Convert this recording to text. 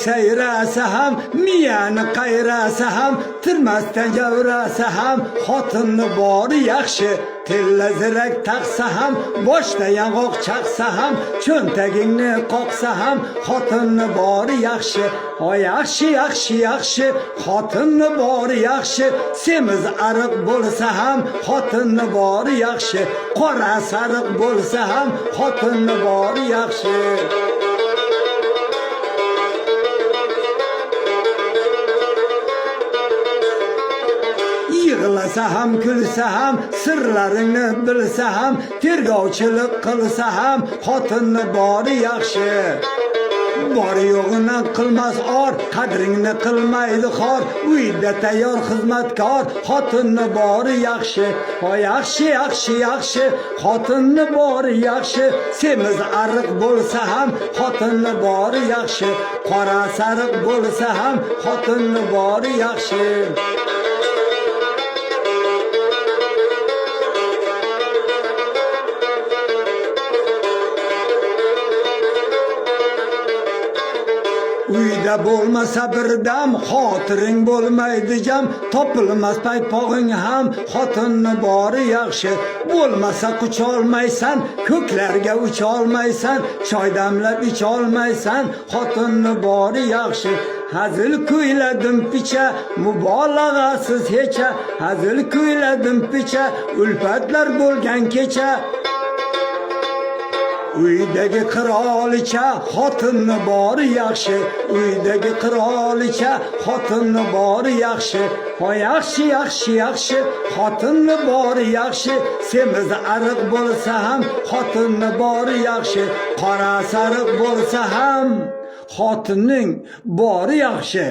sayrasa ham, miyani qayrasa ham, tirmasdan javrasa ham, xotinni bori yaxshi. Tilla zirak taqsa ham, boshda yong'oq chaqsa ham, cho'ntagingni qoqsa ham, xotinni bori yaxshi. O yaxshi, yaxshi, yaxshi, xotinni bori yaxshi. Semiz ariq bo'lsa ham, xotinni bori yaxshi. Qora sariq bo'lsa ham, xotinni bori yaxshi. Yig'lasa ham, kulsa ham, sirlaringni bilsa ham, tergovchilik qilsa ham, xotinni bori yaxshi. Bori yo'g'ini qilmas or, qadringni qilmaydi xor, uyda tayyor xizmatkor, xotinni bori yaxshi. O yaxshi, yaxshi, yaxshi, xotinni bori yaxshi. Semiz ariq bo'lsa ham, xotinni bori yaxshi. Qora sariq bo'lsa ham, xotinni bori yaxshi. Uyda bo'lmasa birdam, xotiring bo'lmaydi jam, topilmas paypog'ing ham, xotinni bori yaxshi. Bo'lmasa qucholmaysan, ko'klarga ucholmaysan, choy damlab icholmaysan, xotinni bori yaxshi. Hazil kuyladim picha, mubolag'asiz hecha, hazil kuyladim picha, ulfatlar bo'lgan kecha. Uydagi qirolicha, xotinni bori yaxshi. Uydagi qirolicha, xotinni bori yaxshi. O yaxshi, yaxshi, yaxshi, xotinni bori yaxshi. Semiz ariq bo'lsa ham, xotinni bori yaxshi. Qora sariq bo'lsa ham, xotinning bori yaxshi.